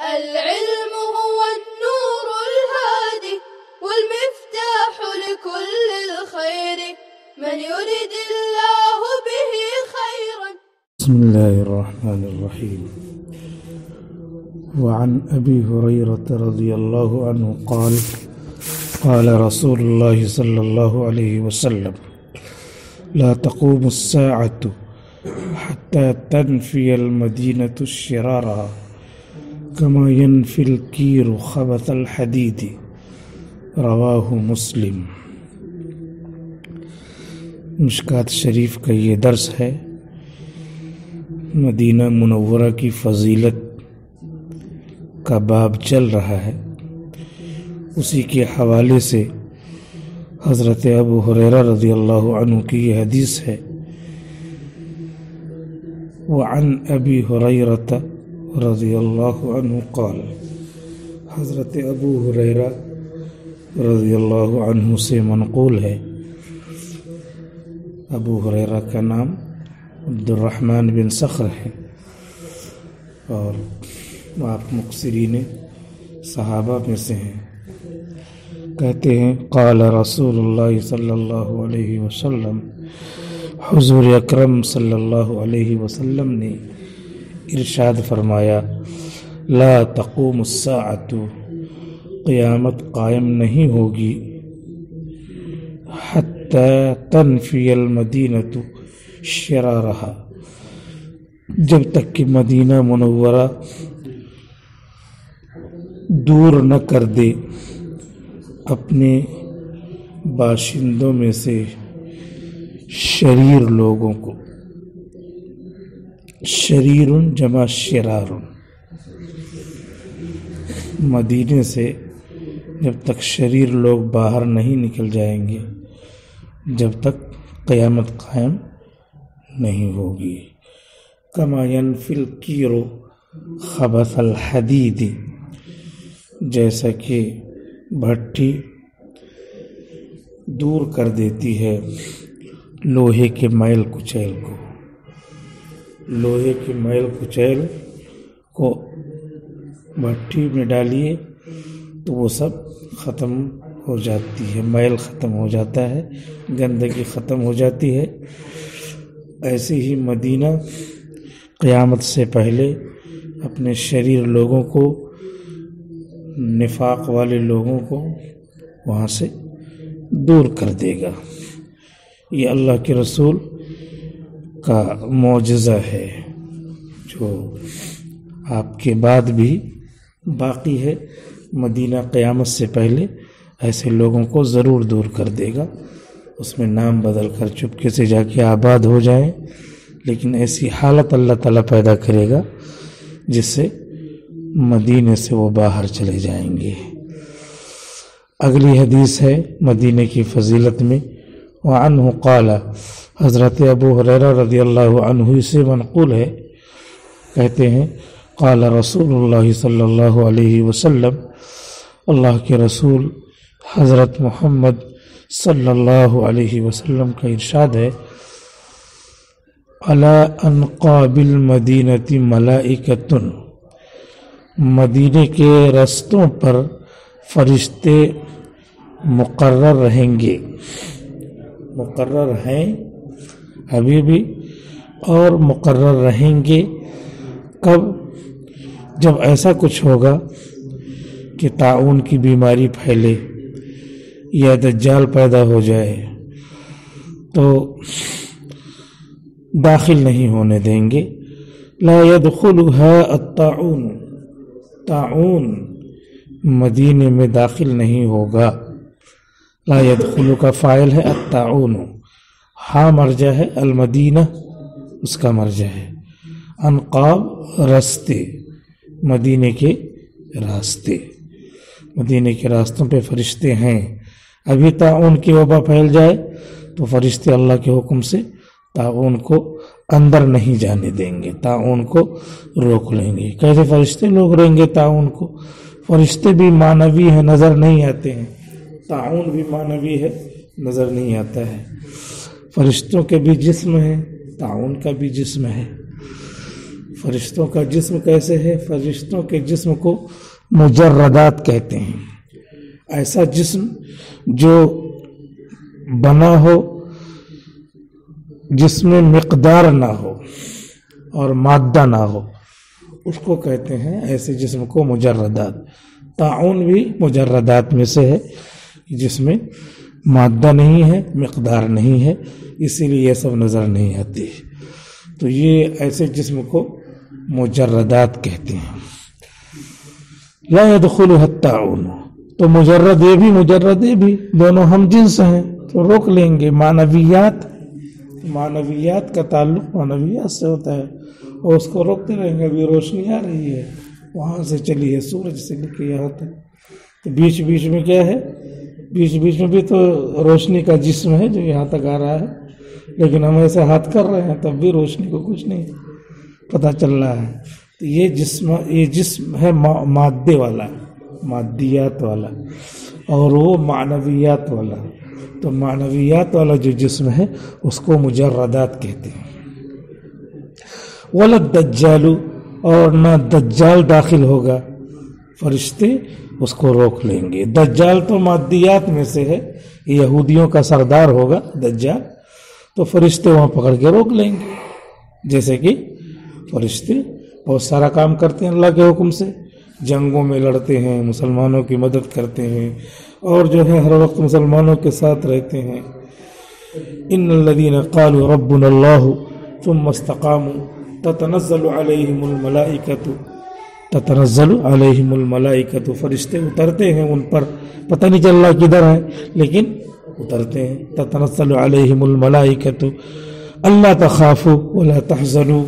العلم هو النور الهادي والمفتاح لكل الخير من يريد الله به خيرا. بسم الله الرحمن الرحيم. وعن أبي هريرة رضي الله عنه قال قال رسول الله صلى الله عليه وسلم لا تقوم الساعة حتى تنفي المدينة شرارها كما ينفي الكير خبث الحديد. رواہ مسلم. مشکات شریف کا یہ درس ہے. مدینہ منورہ کی فضیلت کا باب چل رہا ہے. اسی کے حوالے سے حضرت ابو ہریرہ رضی اللہ عنہ کی یہ حدیث ہے. وعن ابی ہریرہ رضی اللہ عنہ قال. حضرت ابو ہریرہ رضی اللہ عنہ سے منقول ہے. ابو ہریرہ کا نام عبد الرحمن بن صخر ہے اور آپ مکثرین صحابہ میں سے ہیں. کہتے ہیں قال رسول اللہ صلی اللہ علیہ وسلم، حضور اکرم صلی اللہ علیہ وسلم نے ارشاد فرمایا لا تقوم الساعۃ، قیامت قائم نہیں ہوگی، حتی تنفی المدینۃ شرارہا، جب تک کہ مدینہ منورہ دور نہ کر دے اپنے باشندوں میں سے شریر لوگوں کو. شریر جمع شرار. مدینے سے جب تک شریر لوگ باہر نہیں نکل جائیں گے جب تک قیامت قائم نہیں ہوگی. کما ینفی الکیر خبث الحدید، جیسا کہ بھٹی دور کر دیتی ہے لوہے کے میل کچیل کو. لوہے کے میل کچیل کو بھٹی میں ڈالیے تو وہ سب ختم ہو جاتی ہے، میل ختم ہو جاتا ہے، گندگی ختم ہو جاتی ہے. ایسے ہی مدینہ قیامت سے پہلے اپنے شریر لوگوں کو، نفاق والے لوگوں کو وہاں سے دور کر دے گا. یہ اللہ کے رسول کا معجزہ ہے جو آپ کے بعد بھی باقی ہے. مدینہ قیامت سے پہلے ایسے لوگوں کو ضرور دور کر دے گا. اس میں نام بدل کر چپکے سے جا کے آباد ہو جائیں، لیکن ایسی حالت اللہ تعالیٰ پیدا کرے گا جس سے مدینے سے وہ باہر چلے جائیں گے. اگلی حدیث ہے مدینے کی فضیلت میں. وعنہ قال، حضرت ابو ہریرہ رضی اللہ عنہ سے منقول ہے. کہتے ہیں قال رسول اللہ صلی اللہ علیہ وسلم، اللہ کے رسول حضرت محمد صلی اللہ علیہ وسلم کا ارشاد ہے علی انقاب المدینۃ ملائکۃ، مدینے کے رستوں پر فرشتے مقرر رہیں گے. مقرر ہیں ابھی بھی اور مقرر رہیں گے. کب؟ جب ایسا کچھ ہوگا کہ طاعون کی بیماری پھیلے یا دجال پیدا ہو جائے تو داخل نہیں ہونے دیں گے. لا يدخلها الطاعون، طاعون مدینے میں داخل نہیں ہوگا. لا يدخل کا فاعل ہے الطاعون، ہاں مرجع ہے، المدینہ اس کا مرجع ہے. انقاب راستے، مدینے کے راستے، مدینے کے راستوں پہ فرشتے ہیں. ابھی طاعون کی وبا پھیل جائے تو فرشتے اللہ کے حکم سے طاعون کو اندر نہیں جانے دیں گے، طاعون کو روک لیں گے. کیسے فرشتے روک لیں گے طاعون کو؟ فرشتے بھی معنوی ہیں، نظر نہیں آتے ہیں. طاعون بھی معنوی ہے، نظر نہیں آتا ہے. فرشتوں کے بھی جسم ہے، طاعون کا بھی جسم ہے. فرشتوں کا جسم کیسے ہے؟ فرشتوں کے جسم کو مجردات کہتے ہیں، ایسا جسم جو بنا ہو جس میں مقدار نہ ہو اور مادہ نہ ہو، اس کو کہتے ہیں ایسے جسم کو مجردات۔ طاعون بھی مجردات میں سے ہے، جس میں مادہ نہیں ہے، مقدار نہیں ہے، اسی لیے یہ سب نظر نہیں آتی، تو یہ ایسے جسم کو مجردات کہتے ہیں۔ لا يدخلها الطاعون، تو مجرد یہ بھی دونوں ہم جنس ہیں، تو روک لیں گے۔ معنویات کا تعلق معنویات سے ہوتا ہے، اور اس کو روکتے رہیں گے۔ ابھی روشنی آ رہی ہے، وہاں سے چلی ہے سورج سے لے کے یہاں تک، تو بیچ میں کیا ہے؟ بیچ میں بھی تو روشنی کا جسم ہے جو یہاں تک آ رہا ہے، لیکن ہم ایسے ہاتھ کر رہے ہیں تب بھی روشنی کو کچھ نہیں پتہ چل رہا ہے۔ تو یہ جسم ہے مادے والا، مادیات والا، اور وہ معنویات والا۔ تو معنویات والا جو جسم ہے اس کو مجردات کہتے ہیں۔ وَلَا الدَّجَّالُ، اور نہ دجال داخل ہوگا، فرشتے اس کو روک لیں گے۔ دجال تو مادیات میں سے ہے، یہودیوں کا سردار ہوگا دجال، تو فرشتے وہاں پکڑ کے روک لیں گے۔ جیسے کہ فرشتے بہت سارا کام کرتے ہیں اللہ کے حکم سے، جنگوں میں لڑتے ہیں، مسلمانوں کی مدد کرتے ہیں، اور جو ہے ہر وقت مسلمانوں کے ساتھ رہتے ہیں۔ ان الذين قالوا ربنا الله ثم استقاموا تتنزل عليهم الملائكة، فرشتے اترتے ہیں ان پر، پتہ نہیں چل رہا کدھر ہے لیکن اترتے ہیں۔ تتنزل عليهم الملائكة الا تخافوا ولا تحزنوا،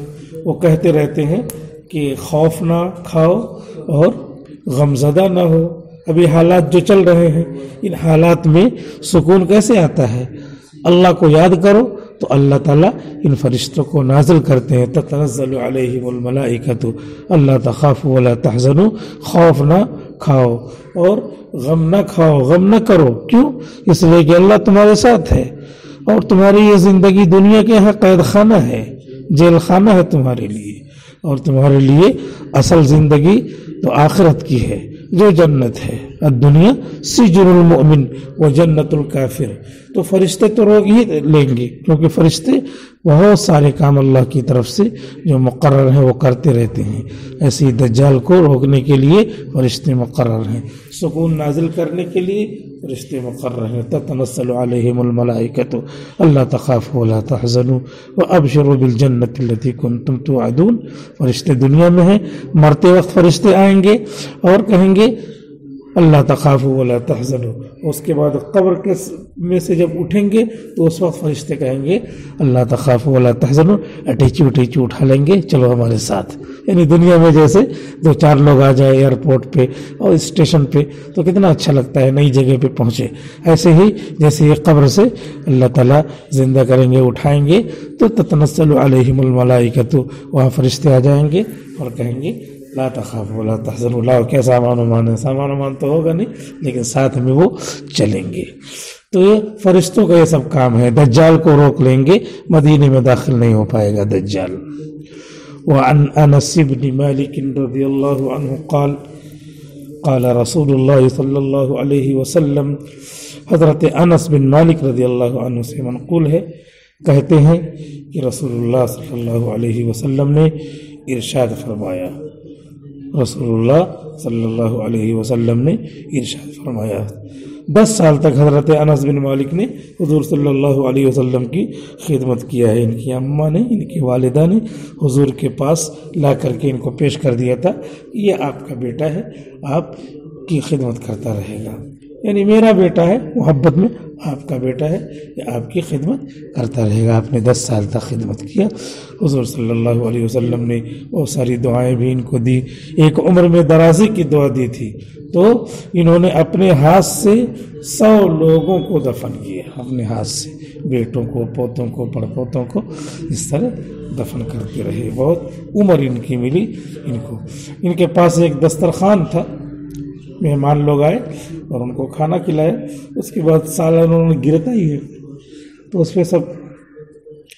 وہ کہتے رہتے ہیں کہ خوف نہ کھاؤ اور غمزدہ نہ ہو۔ ابھی حالات جو چل رہے ہیں، ان حالات میں سکون کیسے آتا ہے؟ اللہ کو یاد کرو تو اللہ تعالیٰ ان فرشتوں کو نازل کرتے ہیں۔ تتنزل علیہم الملائکۃ الا تخافوا ولا تحزنوا، خوف نہ کھاؤ اور غم نہ کھاؤ، غم نہ کرو۔ کیوں؟ اس لیے کہ اللہ تمہارے ساتھ ہے، اور تمہاری یہ زندگی دنیا کے یہاں قید خانہ ہے، جیل خانہ ہے تمہارے لیے، اور تمہارے لیے اصل زندگی تو آخرت کی ہے جو جنت ہے۔ الدنیا سجن المؤمن و جنت الکافر، تو فرشتے تو روک ہی لیں گے، کیونکہ فرشتے بہت سارے کام اللہ کی طرف سے جو مقرر ہیں وہ کرتے رہتے ہیں۔ ایسے ہی دجال کو روکنے کے لیے فرشتے مقرر ہیں، سکون نازل کرنے کے لیے فرشتے مقرر ہیں۔ تتنزل علیہم الملائکۃ الا تخافوا ولا تحزنوا وابشروا بالجنۃ التي کنتم توعدون۔ فرشتے دنیا میں ہیں، مرتے وقت فرشتے آئیں گے اور کہیں گے اللہ تخافوا ولا تحزنوا، اس کے بعد قبر کے میں سے جب اٹھیں گے تو اس وقت فرشتے کہیں گے اللہ تخافوا ولا تحزنوا، اٹیچی اٹھا لیں گے، چلو ہمارے ساتھ۔ یعنی دنیا میں جیسے 2-4 لوگ آ جائے ایئرپورٹ پہ اور اسٹیشن پہ تو کتنا اچھا لگتا ہے، نئی جگہ پہ پہنچے، ایسے ہی جیسے یہ قبر سے اللہ تعالیٰ زندہ کریں گے، اٹھائیں گے، تو تتنزل علیہم الملائکۃ، وہاں فرشتے آ جائیں گے اور کہیں گے لا تخافوا ولا تحزنوا، لاؤ کیا سامان ہے، سامان تو ہوگا نہیں لیکن ساتھ میں وہ چلیں گے۔ تو یہ فرشتوں کا یہ سب کام ہے۔ دجال کو روک لیں گے، مدینے میں داخل نہیں ہو پائے گا دجال۔ وعن انس بن مالک رضی اللہ عنہ قال قال رسول اللہ صلی اللہ علیہ وسلم، حضرت انس بن مالک رضی اللہ عنہ سے منقول ہے، کہتے ہیں کہ رسول اللہ صلی اللہ علیہ وسلم نے ارشاد فرمایا، رسول اللہ صلی اللہ علیہ وسلم نے ارشاد فرمایا۔ 10 سال تک حضرت انس بن مالک نے حضور صلی اللہ علیہ وسلم کی خدمت کیا ہے۔ ان کی اماں نے، ان کی والدہ نے حضور کے پاس لا کر کے ان کو پیش کر دیا تھا، یہ آپ کا بیٹا ہے، آپ کی خدمت کرتا رہے گا، یعنی میرا بیٹا ہے، محبت میں آپ کا بیٹا ہے، یہ آپ کی خدمت کرتا رہے گا۔ آپ نے 10 سال تک خدمت کیا۔ حضور صلی اللہ علیہ وسلم نے بہت ساری دعائیں بھی ان کو دی، ایک عمر میں درازی کی دعا دی تھی، تو انہوں نے اپنے ہاتھ سے 100 لوگوں کو دفن کیا، اپنے ہاتھ سے، بیٹوں کو، پوتوں کو، پڑپوتوں کو، اس طرح دفن کرتے رہے۔ بہت عمر ان کی ملی ان کو۔ ان کے پاس ایک دسترخوان تھا، مہمان لوگ آئے اور ان کو کھانا کھلایا، اس کے بعد سالن انہوں نے گرتا ہی ہے تو اس پہ سب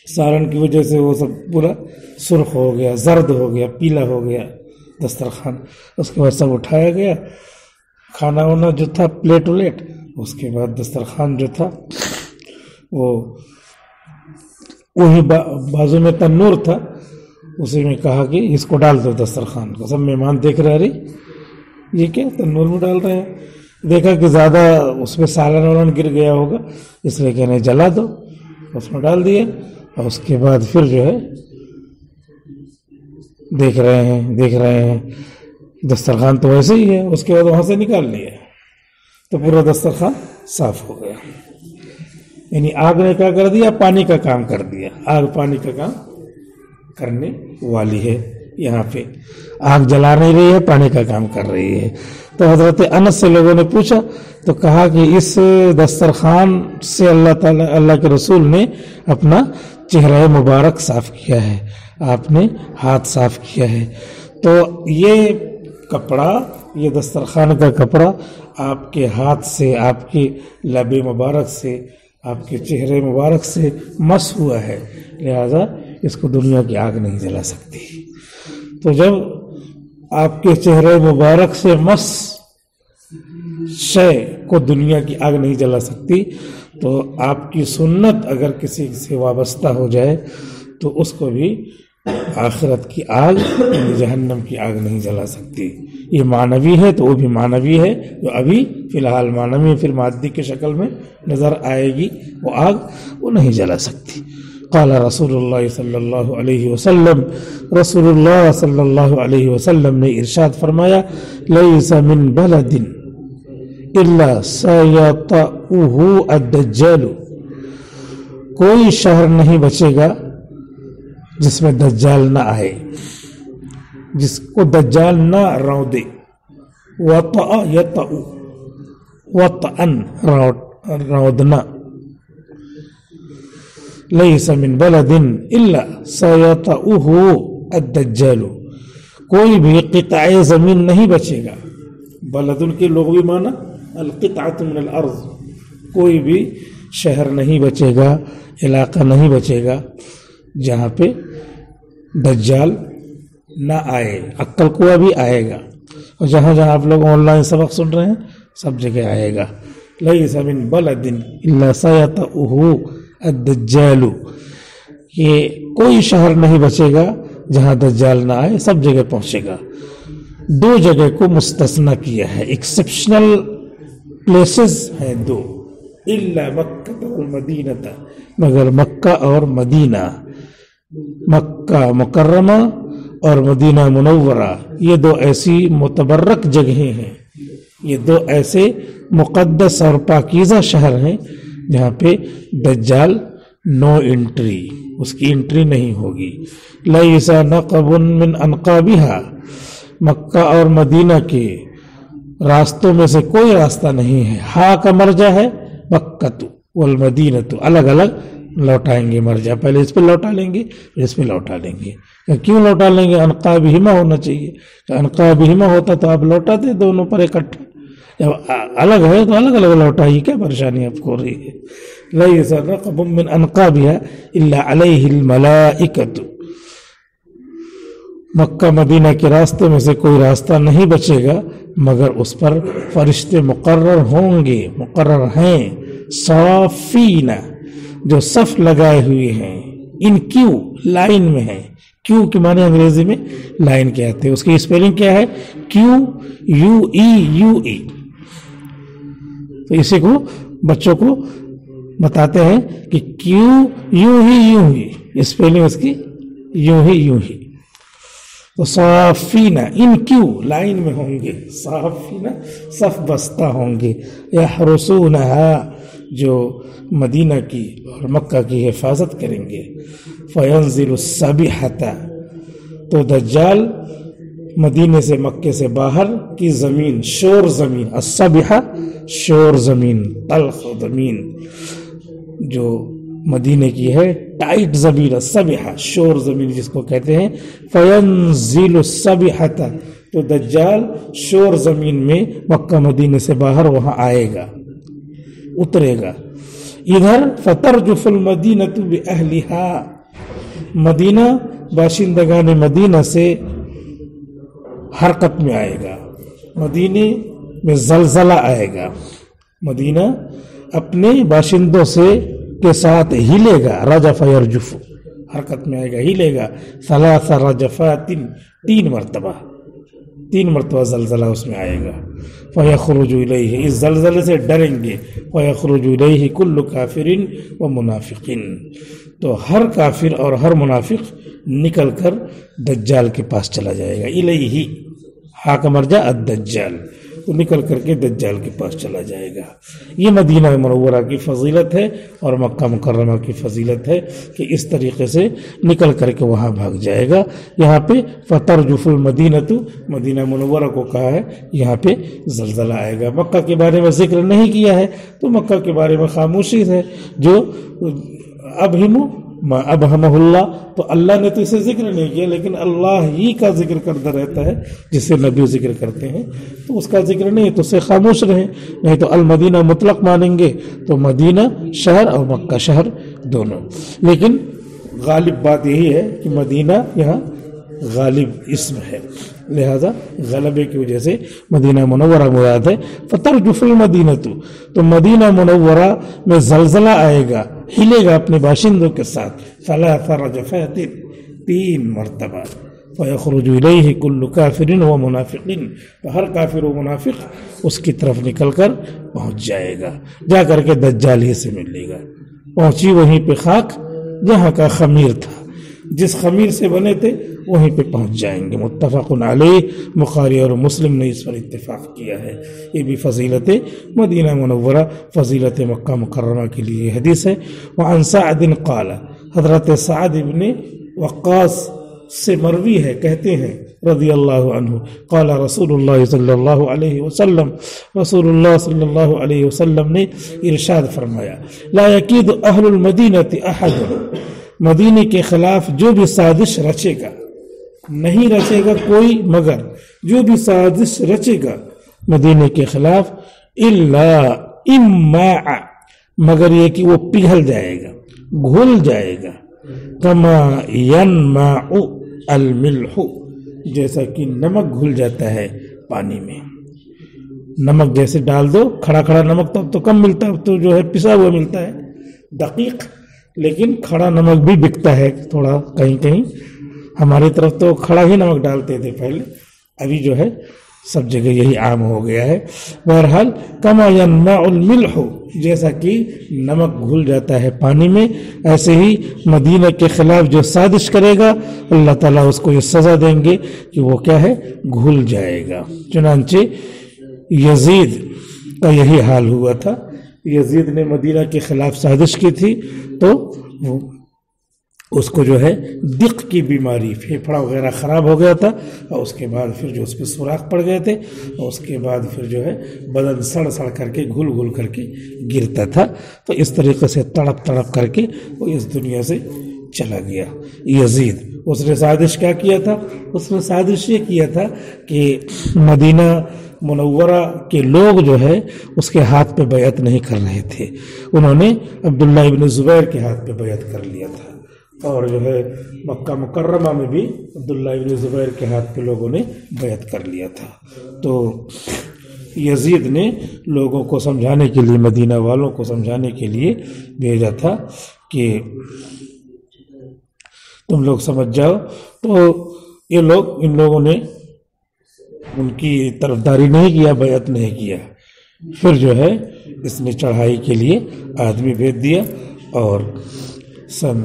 سالن کی وجہ سے وہ سب پورا سرخ ہو گیا، زرد ہو گیا، پیلا ہو گیا دسترخوان. اس کے بعد سب اٹھایا گیا، کھانا وانا جو تھا پلیٹ ولیٹ، اس کے بعد دسترخوان جو تھا وہ وہی بازو میں تنور تھا، اسی میں کہا کہ اس کو ڈال دو دسترخوان کو. سب مہمان دیکھ رہے، یہ کیا تنور میں ڈال رہے ہیں. دیکھا کہ زیادہ اس میں سالن والن گر گیا ہوگا، اس لیے کہنے جلا دو، اس میں ڈال دیے. اور اس کے بعد پھر جو ہے دیکھ رہے ہیں دسترخوان تو ویسے ہی ہے. اس کے بعد وہاں سے نکال لیا تو پورا دسترخوان صاف ہو گیا. یعنی آگ نے کیا کر دیا؟ پانی کا کام کر دیا. آگ پانی کا کام کرنے والی ہے. یہاں پہ آگ جلا نہیں رہی ہے، پانی کا کام کر رہی ہے. تو حضرت انس سے لوگوں نے پوچھا تو کہا کہ اس دسترخوان سے اللہ کے رسول نے اپنا چہرہ مبارک صاف کیا ہے، آپ نے ہاتھ صاف کیا ہے. تو یہ کپڑا، یہ دسترخوان کا کپڑا آپ کے ہاتھ سے، آپ کے لب مبارک سے، آپ کے چہرے مبارک سے مس ہوا ہے، لہذا اس کو دنیا کی آگ نہیں جلا سکتی. تو جب آپ کے چہرے مبارک سے مس شے کو دنیا کی آگ نہیں جلا سکتی، تو آپ کی سنت اگر کسی سے وابستہ ہو جائے تو اس کو بھی آخرت کی آگ یعنی جہنم کی آگ نہیں جلا سکتی. یہ معنوی ہے تو وہ بھی معنوی ہے، جو ابھی فی الحال معنوی پھر مادی کی شکل میں نظر آئے گی، وہ آگ وہ نہیں جلا سکتی. قال رسول اللہ صلی اللہ علیہ وسلم، رسول اللہ صلی اللہ علیہ وسلم نے ارشاد فرمایا، لیس من بلد الا سیطؤہ الدجال، کوئی شہر نہیں بچے گا جس میں دجال نہ آئے، جس کو دجال نہ رودے. وطأ یطأ، وطأن رودنا. لیس من بلد الا سیطؤہ الدجال، کوئی بھی قطع زمین نہیں بچے گا. بلدن کے لغوی معنی القطعۃ من الارض، کوئی بھی شہر نہیں بچے گا، علاقہ نہیں بچے گا جہاں پہ دجال نہ آئے. عقل قوہ بھی آئے گا، اور جہاں جہاں آپ لوگ آن لائن سبق سن رہے ہیں سب جگہ آئے گا. لیس من بلد الا سیطؤہ الدجال، یہ کوئی شہر نہیں بچے گا جہاں دجال نہ آئے، سب جگہ پہنچے گا. دو جگہ کو مستثنی کیا ہے، ایکسیپشنل پلیسز ہیں دو. الا مکہ والمدینہ، مگر مکہ اور مدینہ، مکہ مکرمہ اور مدینہ منورہ، یہ دو ایسی متبرک جگہیں ہیں، یہ دو ایسے مقدس اور پاکیزہ شہر ہیں جہاں پہ دجال نو انٹری، اس کی انٹری نہیں ہوگی. لیس نقب من انقابها، مکہ اور مدینہ کے راستوں میں سے کوئی راستہ نہیں ہے. ہا کا مرجع ہے مکہ والمدینہ، الگ الگ لوٹائیں گے مرجع، پہلے اس پہ لوٹا لیں گے پھر اس پہ لوٹا لیں گے. کیوں لوٹا لیں گے؟ انقابہما ہونا چاہیے، انقابہما ہوتا تو آپ لوٹاتے دونوں پر اکٹھے. جب الگ ہے تو الگ الگ لوٹائیے، کیا پریشانی آپ کو ہو رہی ہے؟ لیس نقب من انقابها الا علیہ الملائکۃ، مکہ مدینہ کے راستے میں سے کوئی راستہ نہیں بچے گا مگر اس پر فرشتے مقرر ہوں گے، مقرر ہیں. صافین، جو صف لگائے ہوئے ہیں، ان کیو، لائن میں ہیں. کیو کے معنی انگریزی میں لائن کہتے ہیں، اس کی اسپیلنگ کیا ہے؟ کیو یو ای یو ای. تو اسی کو بچوں کو بتاتے ہیں کہ کیو یوں ہی اسپیلنگ اس کی یوں ہی. تو صافین، ان کیو لائن میں ہوں گے، صافین صف بستہ ہوں گے. یحرسونها، جو مدینہ کی اور مکہ کی حفاظت کریں گے. فینزل الصبیحۃ، تو دجال مدینے سے مکے سے باہر کی زمین، شور زمین، الصبیحہ شور زمین، تلخ زمین جو مدینے کی ہے، ٹائٹ زمین، الصبیحہ شور زمین جس کو کہتے ہیں. فینزل الصبیحۃ، تو دجال شور زمین میں مکہ مدینے سے باہر وہاں آئے گا، اترے گا. ادھر فترجف المدینۃ باہلھا، مدینہ باشندگان مدینہ سے حرکت میں آئے گا، مدینے میں زلزلہ آئے گا، مدینہ اپنے باشندوں سے کے ساتھ ہلے گا، رجف یرجف، حرکت میں آئے گا، ہلے گا، ثلاث رجفات، تین مرتبہ زلزلہ اس میں آئے گا، فیخرج الیہ، اس زلزلے سے ڈریں گے، فیخرج الیہ کل کافر و منافق، تو ہر کافر اور ہر منافق نکل کر دجال کے پاس چلا جائے گا، الیہ ہا کا مرجع الدجال، تو نکل کر کے دجال کے پاس چلا جائے گا۔ یہ مدینہ منورہ کی فضیلت ہے اور مکہ مکرمہ کی فضیلت ہے کہ اس طریقے سے نکل کر کے وہاں بھاگ جائے گا۔ یہاں پہ فترجف المدینۃ، مدینہ منورہ کو کہا ہے، یہاں پہ زلزلہ آئے گا۔ مکہ کے بارے میں ذکر نہیں کیا ہے تو مکہ کے بارے میں خاموشی ہے، جو ما ابہمہ اللہ، تو اللہ نے تو اسے ذکر نہیں کیا، لیکن اللہ ہی کا ذکر کرتا رہتا ہے، جسے نبی ذکر کرتے ہیں، تو اس کا ذکر نہیں تو اسے خاموش رہیں، نہیں تو المدینہ مطلق مانیں گے تو مدینہ شہر اور مکہ شہر دونوں، لیکن غالب بات یہی ہے کہ مدینہ یہاں غالب اسم ہے، لہذا غلبے کی وجہ سے مدینہ منورہ مراد ہے۔ فترجف المدینۃ، تو مدینہ منورہ میں زلزلہ آئے گا، ہلے گا اپنے باشندوں کے ساتھ، ثلاث رجفات، 3 مرتبہ، فیخرج الیہ کل کافر و منافق، تو ہر کافر و منافق اس کی طرف نکل کر پہنچ جائے گا، جا کر کے دجال ہی سے ملے گا۔ پہنچی وہیں پہ خاک جہاں کا خمیر تھا، جس خمیر سے بنے تھے وہیں پہ پہنچ جائیں گے۔ متفق علیہ، بخاری اور مسلم نے اس پر اتفاق کیا ہے۔ یہ بھی فضیلت مدینہ منورہ، فضیلت مکہ مکرمہ کے لیے حدیث ہے۔ وعن سعد قال، حضرت سعد بن وقاص سے مروی ہے، کہتے ہیں رضی اللہ عنہ، قال رسول اللہ صلی اللہ علیہ وسلم، رسول اللہ صلی اللہ علیہ وسلم نے ارشاد فرمایا، لا یکید اہل المدینۃ احد، مدینے کے خلاف جو بھی سازش رچے گا، نہیں رچے گا کوئی مگر جو بھی سازش رچے گا مدینے کے خلاف، الا اماع، مگر یہ کہ وہ پگھل جائے گا، گھل جائے گا، کما ینماع الملح، جیسا کہ نمک گھل جاتا ہے پانی میں، نمک جیسے ڈال دو، کھڑا کھڑا نمک تو اب تو کم ملتا ہے، اب تو جو ہے پسا ہوا ملتا ہے دقیق، لیکن کھڑا نمک بھی بکتا ہے تھوڑا کہیں کہیں، ہماری طرف تو کھڑا ہی نمک ڈالتے تھے پہلے، ابھی جو ہے سب جگہ یہی عام ہو گیا ہے۔ بہرحال کما ینماع الملح، جیسا کہ نمک گھل جاتا ہے پانی میں، ایسے ہی مدینہ کے خلاف جو سازش کرے گا اللہ تعالیٰ اس کو یہ سزا دیں گے کہ وہ کیا ہے، گھل جائے گا۔ چنانچہ یزید کا یہی حال ہوا تھا، یزید نے مدینہ کے خلاف سازش کی تھی تو وہ اس کو جو ہے دق کی بیماری، پھیپھڑا وغیرہ خراب ہو گیا تھا، اور اس کے بعد پھر جو اس پہ سوراخ پڑ گئے تھے، اور اس کے بعد پھر جو ہے بدن سڑ سڑ کر کے گھل گھل کر کے گرتا تھا، تو اس طریقے سے تڑپ تڑپ کر کے وہ اس دنیا سے چلا گیا یزید۔ اس نے سازش کیا کیا تھا؟ اس نے سازش یہ کیا تھا کہ مدینہ منورہ کے لوگ جو ہے اس کے ہاتھ پہ بیعت نہیں کر رہے تھے، انہوں نے عبداللہ ابن زبیر کے ہاتھ پہ بیعت کر لیا تھا، اور جو ہے مکہ مکرمہ میں بھی عبداللہ ابن زبیر کے ہاتھ پہ لوگوں نے بیعت کر لیا تھا۔ تو یزید نے لوگوں کو سمجھانے کے لیے، مدینہ والوں کو سمجھانے کے لیے بھیجا تھا کہ تم لوگ سمجھ جاؤ، تو یہ لوگ، ان لوگوں نے ان کی طرفداری نہیں کیا، بیعت نہیں کیا، پھر جو ہے اس نے چڑھائی کے لیے آدمی بھیج دیا، اور سن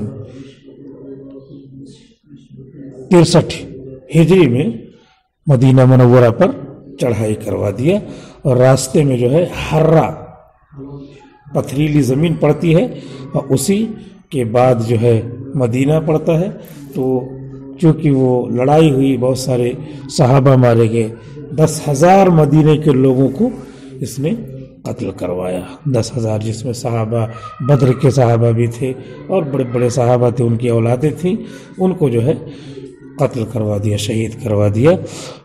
63 ہجری میں مدینہ منورہ پر چڑھائی کروا دیا، اور راستے میں جو ہے ہرہ پتھریلی زمین پڑتی ہے، اور اسی کے بعد جو ہے مدینہ پڑتا ہے۔ تو چونکہ وہ لڑائی ہوئی، بہت سارے صحابہ مارے گئے، 10,000 مدینے کے لوگوں کو اس نے قتل کروایا، 10,000، جس میں صحابہ بدر کے صحابہ بھی تھے اور بڑے بڑے صحابہ تھے، ان کی اولادیں تھیں، ان کو جو ہے قتل کروا دیا، شہید کروا دیا۔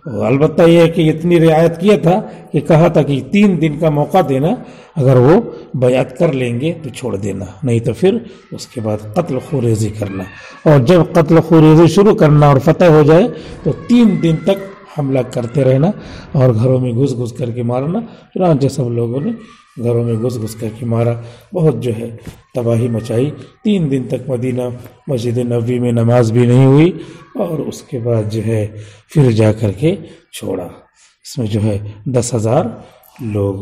اور البتہ یہ ہے کہ اتنی رعایت کیا تھا کہ کہا تھا کہ 3 دن کا موقع دینا، اگر وہ بیعت کر لیں گے تو چھوڑ دینا، نہیں تو پھر اس کے بعد قتل خوریزی کرنا، اور جب قتل خوریزی شروع کرنا اور فتح ہو جائے تو 3 دن تک حملہ کرتے رہنا اور گھروں میں گھس گھس کر کے مارنا۔ چنانچہ سب لوگوں نے گھروں میں گھس گھس کر کے مارا، بہت جو ہے تباہی مچائی۔ 3 دن تک مدینہ مسجد نبوی میں نماز بھی نہیں ہوئی، اور اس کے بعد جو ہے پھر جا کر کے چھوڑا۔ اس میں جو ہے 10,000 لوگ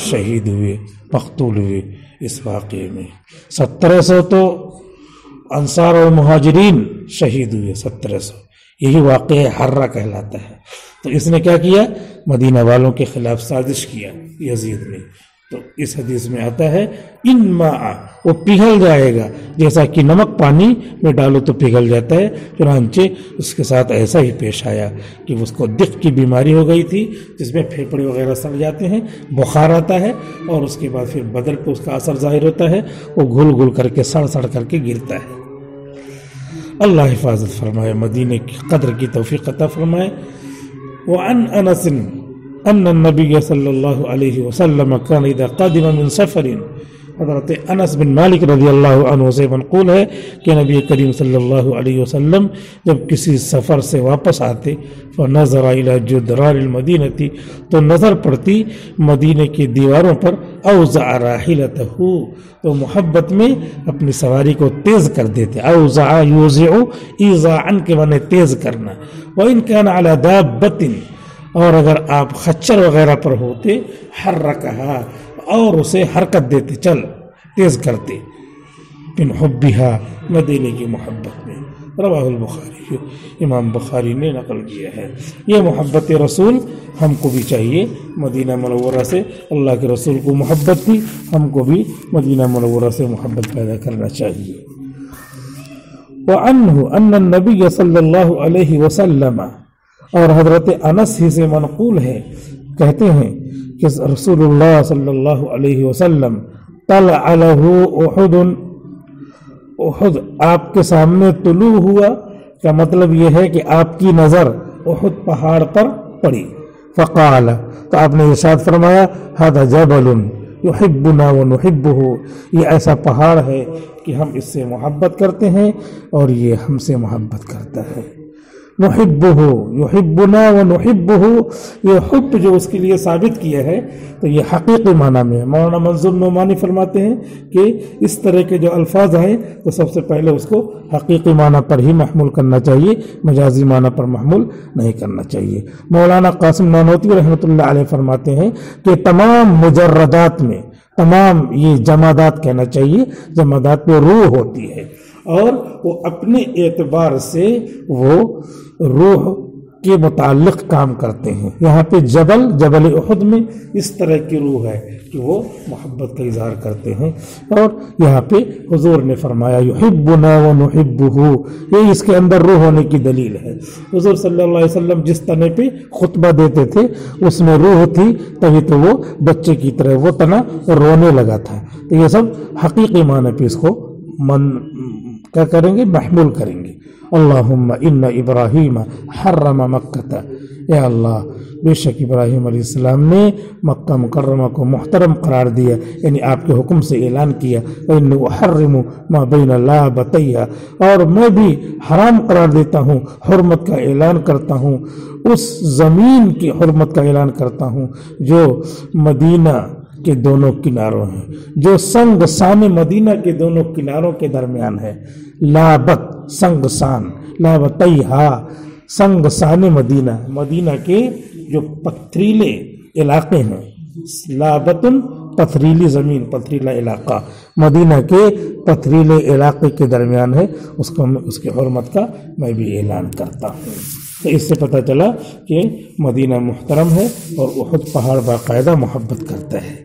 شہید ہوئے، مقتول ہوئے اس واقعے میں۔ 1700 تو انصار اور مہاجرین شہید ہوئے، 1700۔ یہی واقعہ حرہ کہلاتا ہے۔ تو اس نے کیا کیا؟ مدینہ والوں کے خلاف سازش کیا یزید نے۔ تو اس حدیث میں آتا ہے انما، وہ پگھل جائے گا جیسا کہ نمک پانی میں ڈالو تو پگھل جاتا ہے۔ چنانچہ اس کے ساتھ ایسا ہی پیش آیا کہ اس کو دق کی بیماری ہو گئی تھی، جس میں پھیپھڑے وغیرہ سڑ جاتے ہیں، بخار آتا ہے، اور اس کے بعد پھر بدن پہ اس کا اثر ظاہر ہوتا ہے، وہ گھل گھل کر کے سڑ سڑ کر کے گرتا ہے۔ اللہ حفاظت فرمائے، مدینے کی قدر کی توفیق عطا فرمائے۔ وعن انس ان النبی صلی اللہ علیہ وسلم کان اذا قادم من سفر، حضرت انس بن مالک رضی اللہ عنہ سے منقول ہے کہ نبی کریم صلی اللہ علیہ وسلم جب کسی سفر سے واپس آتے فنظر الی جدران المدینہ، تو نظر پڑتی مدینے کی دیواروں پر، اوزع راحلتہ، تو محبت میں اپنی سواری کو تیز کر دیتے۔ اوزع یوزع ایزاعا کے معنی تیز کرنا۔ وان کان علی دابۃ، اور اگر آپ خچر وغیرہ پر ہوتے، حرکہا، اور اسے حرکت دیتے، چل تیز کرتے، من حبہا، مدینے کی محبت میں۔ رواہ البخاری، امام بخاری نے نقل کیا ہے۔ یہ محبت رسول ہم کو بھی چاہیے مدینہ منورہ سے، اللہ کے رسول کو محبت تھی، ہم کو بھی مدینہ منورہ سے محبت پیدا کرنا چاہیے۔ وعنہ ان النبی صلی اللہ علیہ وسلم، اور حضرت انس ہی سے منقول ہے، کہتے ہیں کہ رسول اللہ صلی اللہ علیہ وسلم طلع له احد، احد آپ کے سامنے طلوع ہوا، کا مطلب یہ ہے کہ آپ کی نظر احد پہاڑ پر پڑی۔ فقال، تو آپ نے ارشاد فرمایا، هذا جبل يحبنا ونحبه، یہ ایسا پہاڑ ہے کہ ہم اس سے محبت کرتے ہیں اور یہ ہم سے محبت کرتا ہے۔ نحبہ، یحبنا ونحبہ، یہ حب جو اس کے لیے ثابت کیا ہے تو یہ حقیقی معنی میں ہے۔ مولانا منظور نعمانی فرماتے ہیں کہ اس طرح کے جو الفاظ ہیں تو سب سے پہلے اس کو حقیقی معنی پر ہی محمول کرنا چاہیے، مجازی معنی پر محمول نہیں کرنا چاہیے۔ مولانا قاسم نانوتوی رحمۃ اللہ علیہ فرماتے ہیں کہ تمام مجردات میں، تمام یہ جمادات کہنا چاہیے، جمادات میں روح ہوتی ہے، اور وہ اپنے اعتبار سے وہ روح کے متعلق کام کرتے ہیں۔ یہاں پہ جبل احد میں اس طرح کی روح ہے کہ وہ محبت کا اظہار کرتے ہیں، اور یہاں پہ حضور نے فرمایا یحبنا ونحبہ، یہ اس کے اندر روح ہونے کی دلیل ہے۔ حضور صلی اللہ علیہ وسلم جس تنے پہ خطبہ دیتے تھے اس میں روح تھی، تبھی تو وہ بچے کی طرح وہ تنا رونے لگا تھا۔ تو یہ سب حقیقی معنی پہ اس کو کیا کریں گے؟ محمول کریں گے۔ اللہم ان ابراہیم حرم مکہ، اے اللہ بے شک ابراہیم علیہ السلام نے مکہ مکرمہ کو محترم قرار دیا، یعنی آپ کے حکم سے اعلان کیا، وَإِنِّي أُحَرِّمُ مَا بَيْنَ لَابَتَيْهَا، اور میں بھی حرام قرار دیتا ہوں، حرمت کا اعلان کرتا ہوں، اس زمین کی حرمت کا اعلان کرتا ہوں جو مدینہ کے دونوں کناروں ہیں، جو سنگ سان مدینہ کے دونوں کناروں کے درمیان ہے۔ لابت سنگ سان، لابتیہا سنگ سان مدینہ، مدینہ کے جو پتھریلے علاقے ہیں، لابتن پتھریلی زمین، پتھریلا علاقہ، مدینہ کے پتھریلے علاقے کے درمیان ہے، اس کی حرمت کا میں بھی اعلان کرتا ہوں۔ تو اس سے پتہ چلا کہ مدینہ محترم ہے اور احد پہاڑ باقاعدہ محبت کرتا ہے۔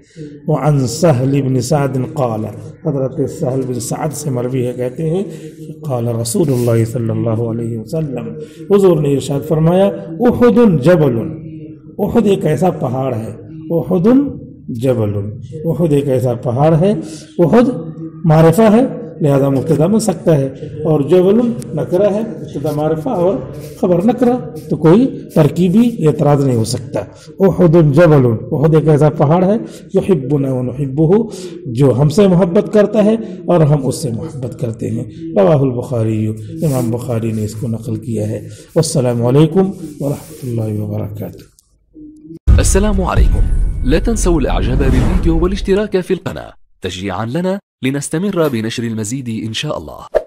وعن سہل بن سعد قال، حضرت سہل بن سعد سے مروی ہے، کہتے ہیں قال رسول اللہ صلی اللہ علیہ وسلم، حضور نے ارشاد فرمایا، احد جبل، احد ایک ایسا پہاڑ ہے، احد جبل، احد ایک ایسا پہاڑ ہے، احد معرفہ ہے، لہذا مبتدا بن سکتا ہے. اور جبل نکرہ ہے، مبتدا معرفہ اور خبر نکرہ، تو کوئی ترکیبی اعتراض نہیں ہو سکتا. احد جبل، احد ایک ایسا پہاڑ ہے، یحبنا ونحبہ، جو ہم سے محبت کرتا ہے اور ہم اس سے محبت کرتے ہیں. رواہ البخاری، امام بخاری نے اس کو نقل کیا ہے. والسلام علیکم ورحمۃ اللہ وبرکاتہ. السلام عليكم. لا تنسوا الاعجاب بالفيديو والاشتراك في القناة تشجيعا لنا لنستمر بنشر المزيد إن شاء الله.